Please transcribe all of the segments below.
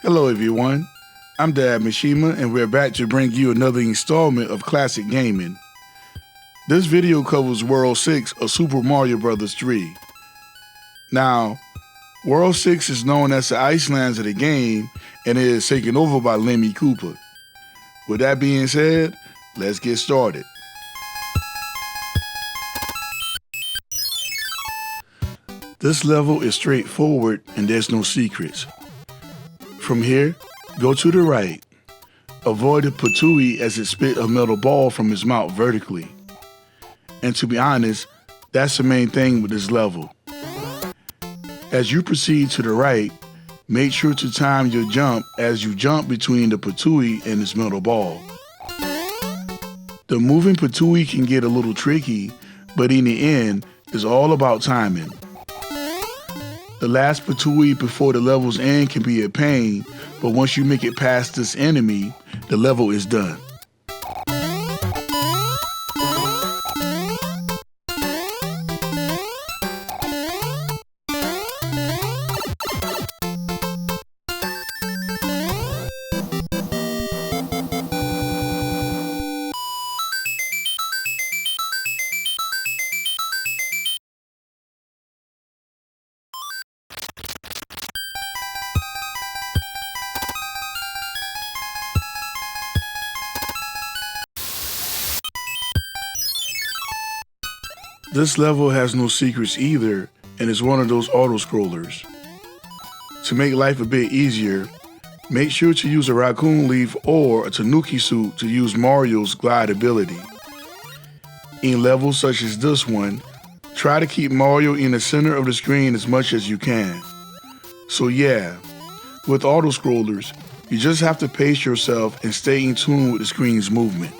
Hello everyone, I'm Dad Mishima and we're back to bring you another installment of Classic Gaming. This video covers World 6 of Super Mario Bros. 3. Now, World 6 is known as the Icelands of the game and it is taken over by Lemmy Koopa. With that being said, let's get started. This level is straightforward and there's no secrets. From here, go to the right. Avoid the patooey as it spit a metal ball from his mouth vertically. And to be honest, that's the main thing with this level. As you proceed to the right, make sure to time your jump as you jump between the patooey and his metal ball. The moving patooey can get a little tricky, but in the end, it's all about timing. The last patooey before the level's end can be a pain, but once you make it past this enemy, the level is done. This level has no secrets either, and is one of those auto-scrollers. To make life a bit easier, make sure to use a raccoon leaf or a tanuki suit to use Mario's glide ability. In levels such as this one, try to keep Mario in the center of the screen as much as you can. So yeah, with auto-scrollers, you just have to pace yourself and stay in tune with the screen's movement.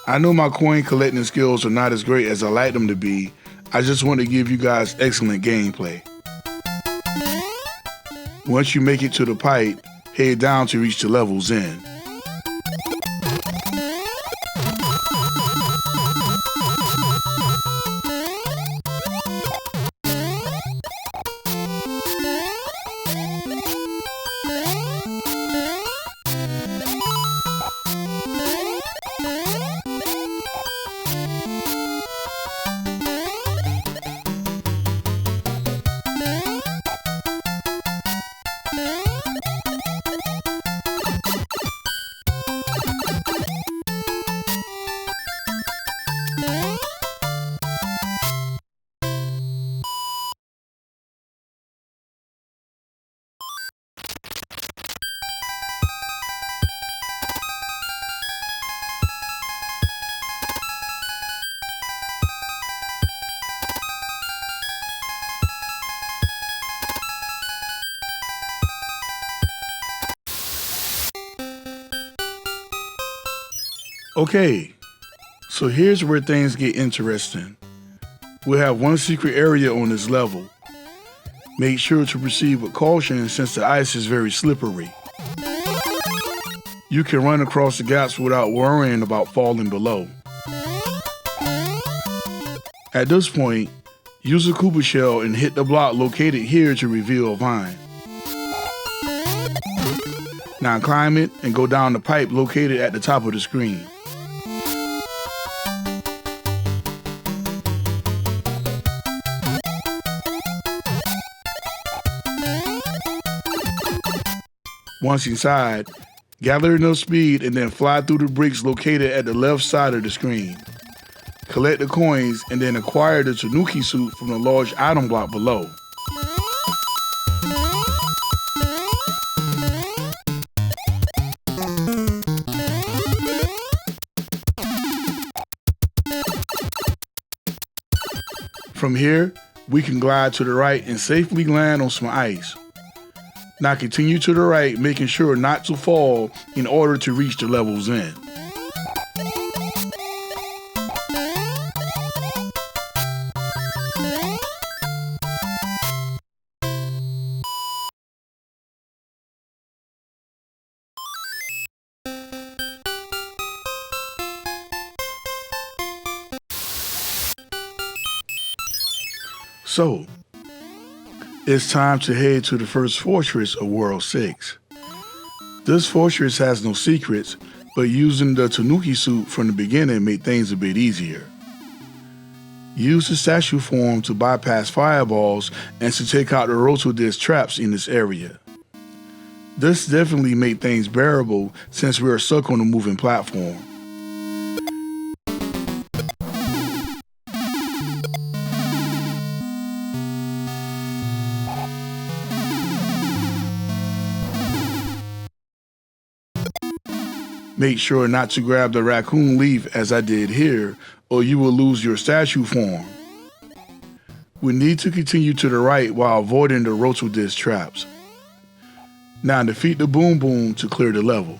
I know my coin collecting skills are not as great as I like them to be. I just want to give you guys excellent gameplay. Once you make it to the pipe, head down to reach the level's end. Okay, so here's where things get interesting. We'll have one secret area on this level. Make sure to proceed with caution since the ice is very slippery. You can run across the gaps without worrying about falling below. At this point, use a Koopa shell and hit the block located here to reveal a vine. Now climb it and go down the pipe located at the top of the screen. Once inside, gather enough speed and then fly through the bricks located at the left side of the screen. Collect the coins and then acquire the tanuki suit from the large item block below. From here, we can glide to the right and safely land on some ice. Now continue to the right, making sure not to fall in order to reach the level's end. So, It's time to head to the first fortress of World 6. This fortress has no secrets, but using the Tanuki suit from the beginning made things a bit easier. Use the statue form to bypass fireballs and to take out the Rotodisc traps in this area. This definitely made things bearable since we are stuck on a moving platform. Make sure not to grab the raccoon leaf as I did here, or you will lose your statue form. We need to continue to the right while avoiding the Rotodisc traps. Now defeat the Boom Boom to clear the level.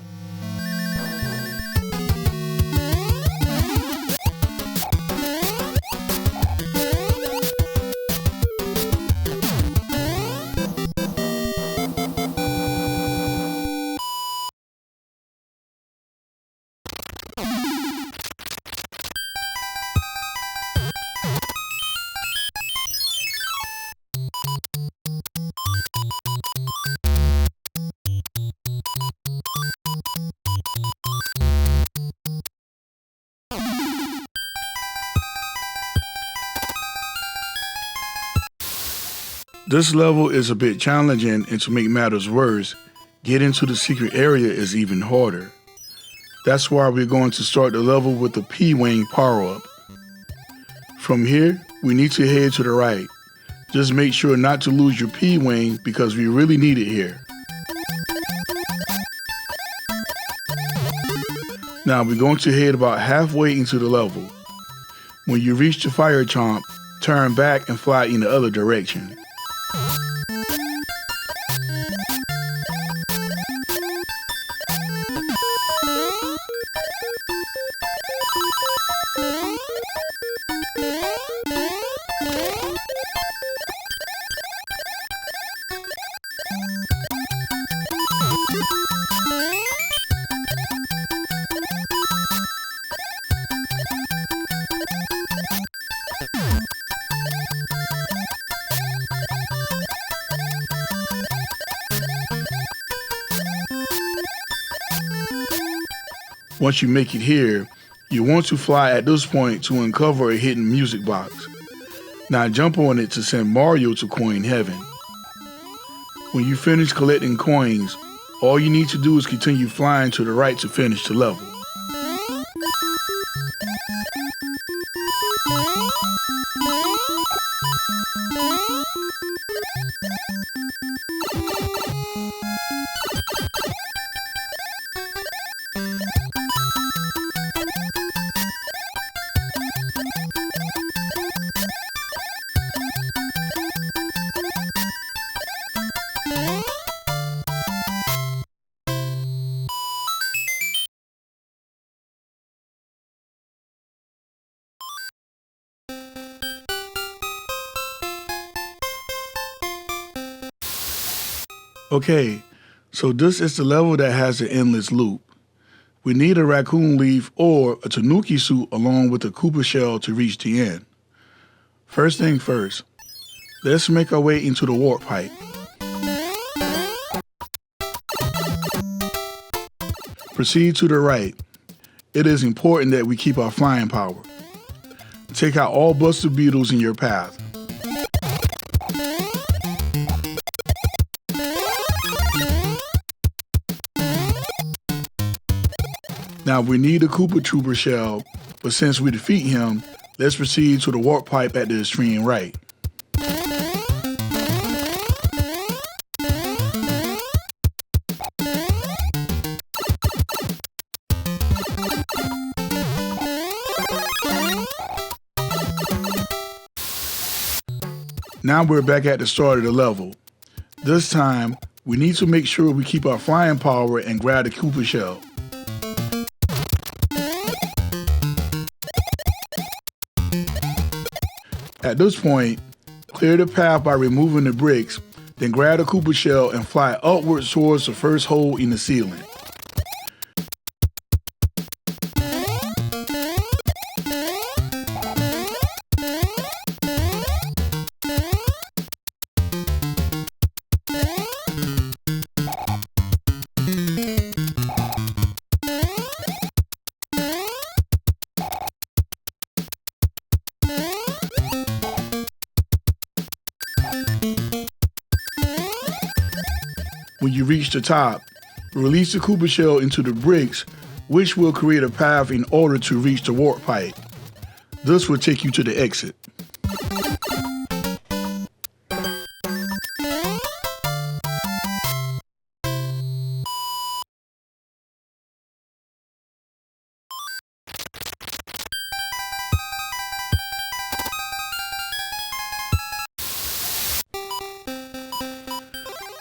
This level is a bit challenging, and to make matters worse, getting to the secret area is even harder. That's why we're going to start the level with the P-Wing power-up. From here, we need to head to the right. Just make sure not to lose your P-Wing because we really need it here. Now we're going to head about halfway into the level. When you reach the fire chomp, turn back and fly in the other direction. Once you make it here, you want to fly at this point to uncover a hidden music box. Now jump on it to send Mario to coin heaven. When you finish collecting coins, all you need to do is continue flying to the right to finish the level. Okay, so this is the level that has an endless loop. We need a raccoon leaf or a Tanuki suit along with a Koopa shell to reach the end. First thing first, let's make our way into the warp pipe. Proceed to the right. It is important that we keep our flying power. Take out all Buster Beetles in your path. Now we need a Koopa Trooper shell, but since we defeat him, let's proceed to the warp pipe at the extreme right. Now we're back at the start of the level. This time, we need to make sure we keep our flying power and grab the Koopa shell. At this point, clear the path by removing the bricks, then grab the Koopa shell and fly upwards towards the first hole in the ceiling. When you reach the top, release the Koopa shell into the bricks, which will create a path in order to reach the warp pipe. This will take you to the exit.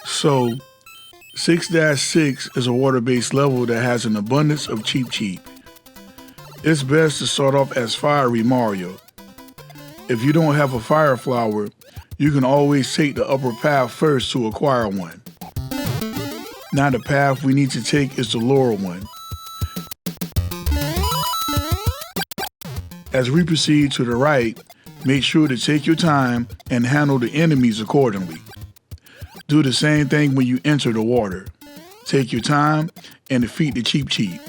So, 6-6 is a water-based level that has an abundance of Cheep Cheep. It's best to start off as Fiery Mario. If you don't have a fire flower, you can always take the upper path first to acquire one. Now the path we need to take is the lower one. As we proceed to the right, make sure to take your time and handle the enemies accordingly. Do the same thing when you enter the water. Take your time and defeat the Cheep Cheep.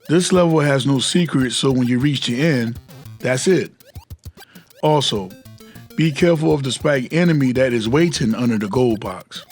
This level has no secrets, so when you reach the end, that's it. Also, be careful of the spike enemy that is waiting under the gold box.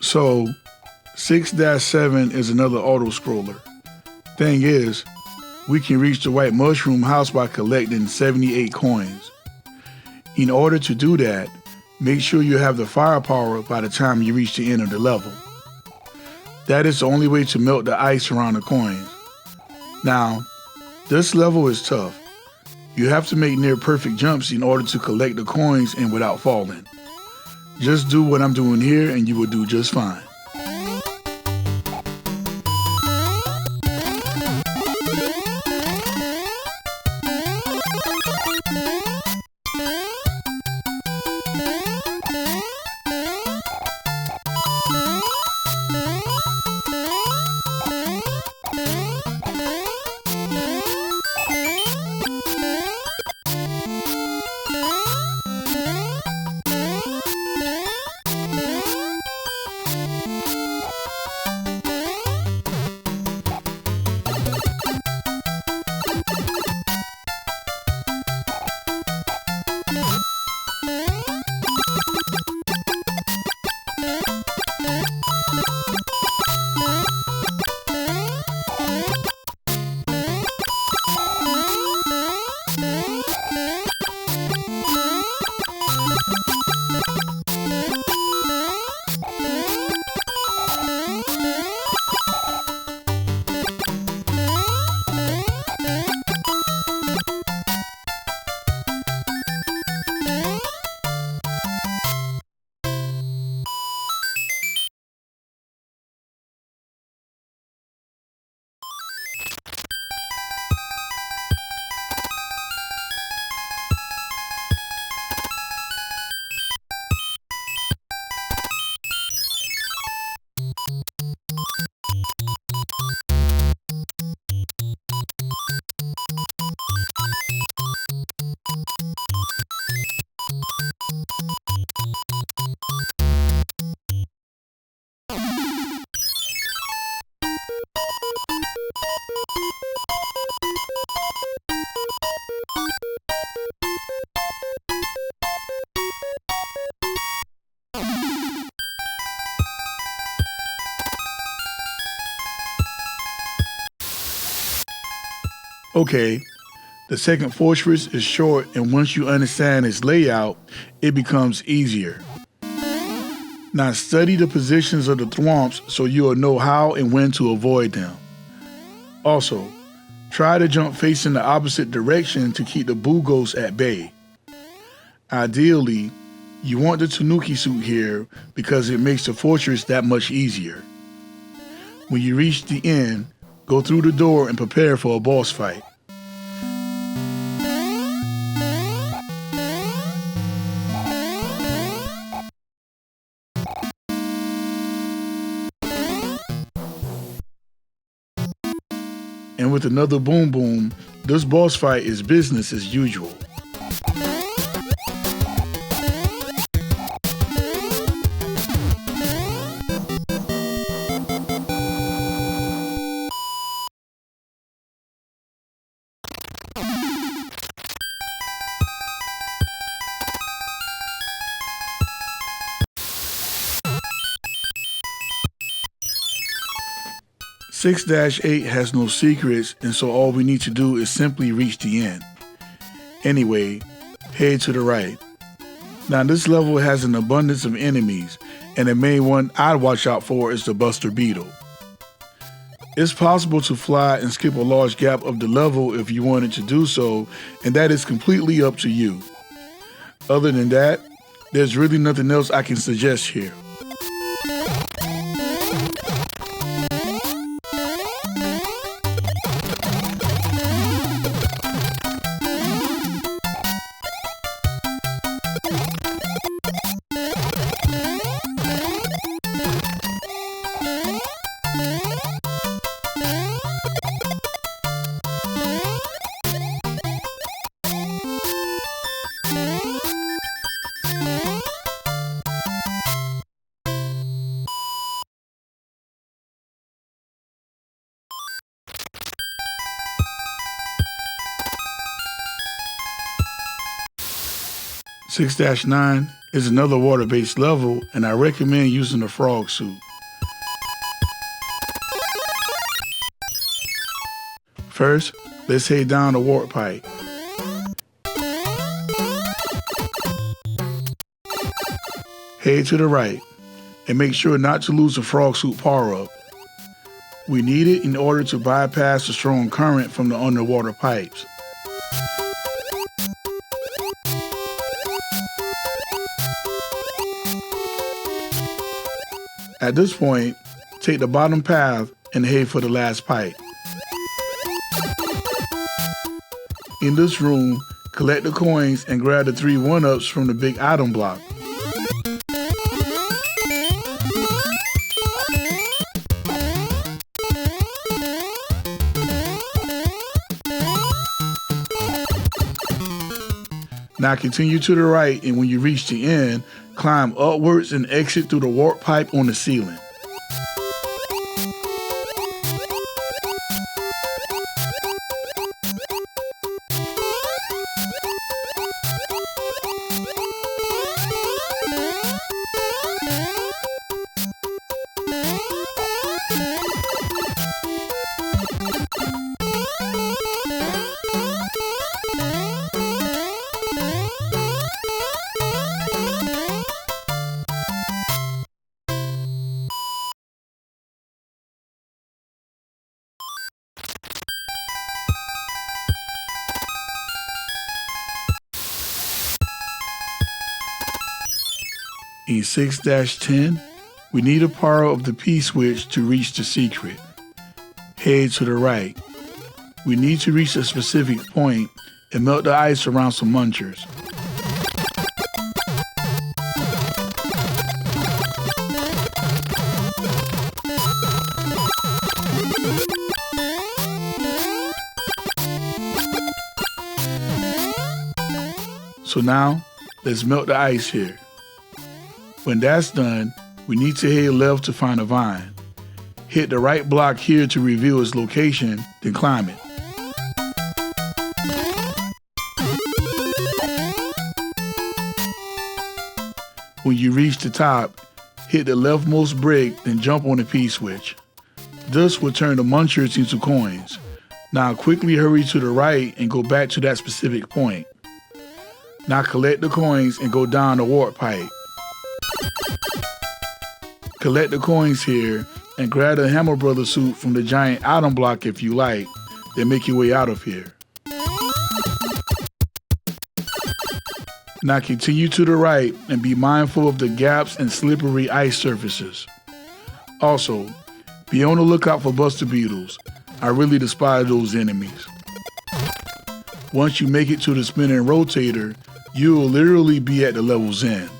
So, 6-7 is another auto-scroller. Thing is, we can reach the White Mushroom House by collecting 78 coins. In order to do that, make sure you have the firepower by the time you reach the end of the level. That is the only way to melt the ice around the coins. Now, this level is tough. You have to make near perfect jumps in order to collect the coins and without falling. Just do what I'm doing here and you will do just fine. Okay, the second fortress is short, and once you understand its layout, it becomes easier. Now study the positions of the thwomps so you'll know how and when to avoid them. Also, try to jump facing the opposite direction to keep the Boogos at bay. Ideally, you want the Tanuki suit here because it makes the fortress that much easier. When you reach the end, go through the door and prepare for a boss fight. And with another Boom Boom, this boss fight is business as usual. Six-8 has no secrets, and so all we need to do is simply reach the end. Anyway, head to the right. Now this level has an abundance of enemies, and the main one I'd watch out for is the Buster Beetle. It's possible to fly and skip a large gap of the level if you wanted to do so, and that is completely up to you. Other than that, there's really nothing else I can suggest here. Six-9 is another water-based level, and I recommend using the frog suit. First, let's head down the warp pipe. Head to the right, and make sure not to lose the frog suit power-up. We need it in order to bypass the strong current from the underwater pipes. At this point, take the bottom path and head for the last pipe. In this room, collect the coins and grab the 3 1-ups from the big item block. Now continue to the right, and when you reach the end, climb upwards and exit through the warp pipe on the ceiling. In 6-10, we need a power of the P-switch to reach the secret. Head to the right. We need to reach a specific point and melt the ice around some munchers. So now, let's melt the ice here. When that's done, we need to head left to find a vine. Hit the right block here to reveal its location, then climb it. When you reach the top, hit the leftmost brick, then jump on the P-switch. This will turn the munchers into coins. Now quickly hurry to the right and go back to that specific point. Now collect the coins and go down the warp pipe. Collect the coins here and grab the Hammer Brother suit from the giant item block if you like, then make your way out of here. Now continue to the right and be mindful of the gaps and slippery ice surfaces. Also, be on the lookout for Buster Beetles. I really despise those enemies. Once you make it to the spinning rotator, you will literally be at the level's end.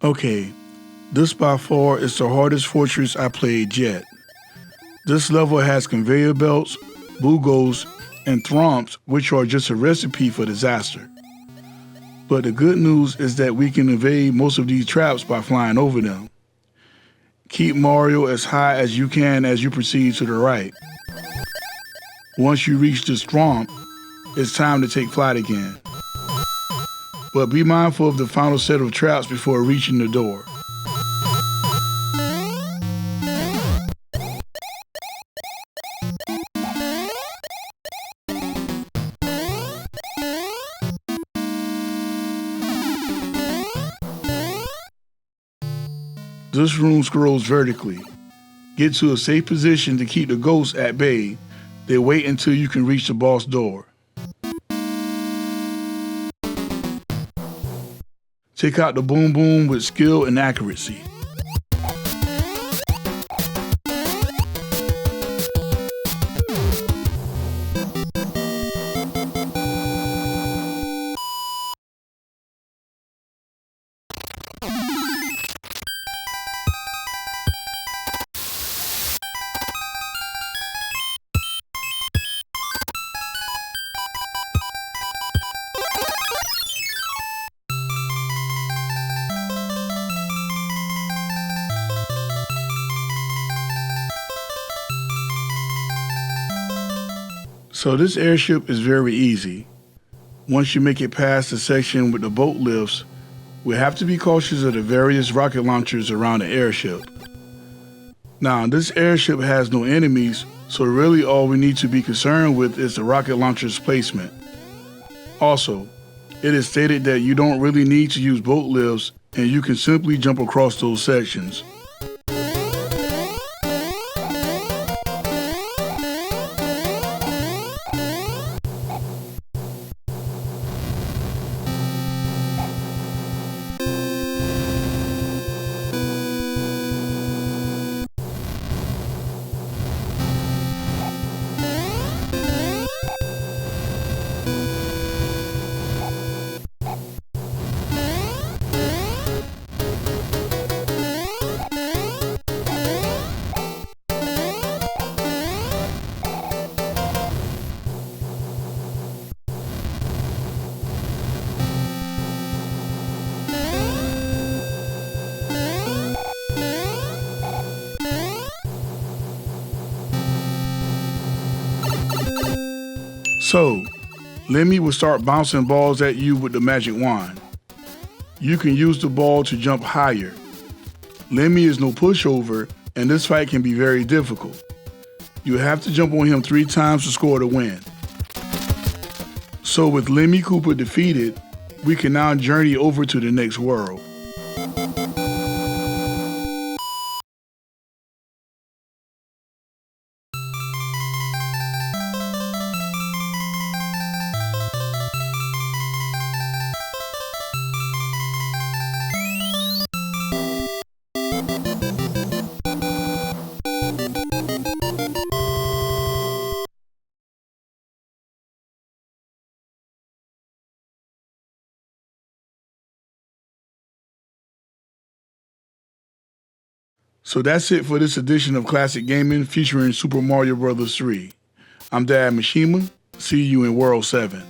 Okay, this by far is the hardest fortress I played yet. This level has conveyor belts, boogos, and thwomps, which are just a recipe for disaster. But the good news is that we can evade most of these traps by flying over them. Keep Mario as high as you can as you proceed to the right. Once you reach this thwomp, it's time to take flight again. But be mindful of the final set of traps before reaching the door. This room scrolls vertically. Get to a safe position to keep the ghosts at bay, then wait until you can reach the boss door. Take out the boom boom with skill and accuracy. So this airship is very easy. Once you make it past the section with the boat lifts, we have to be cautious of the various rocket launchers around the airship. Now this airship has no enemies, so really all we need to be concerned with is the rocket launcher's placement. Also, it is stated that you don't really need to use boat lifts and you can simply jump across those sections. So, Lemmy will start bouncing balls at you with the magic wand. You can use the ball to jump higher. Lemmy is no pushover, and this fight can be very difficult. You have to jump on him 3 times to score the win. So with Lemmy Koopa defeated, we can now journey over to the next world. So that's it for this edition of Classic Gaming featuring Super Mario Bros. 3. I'm Dad Mishima. See you in World 7.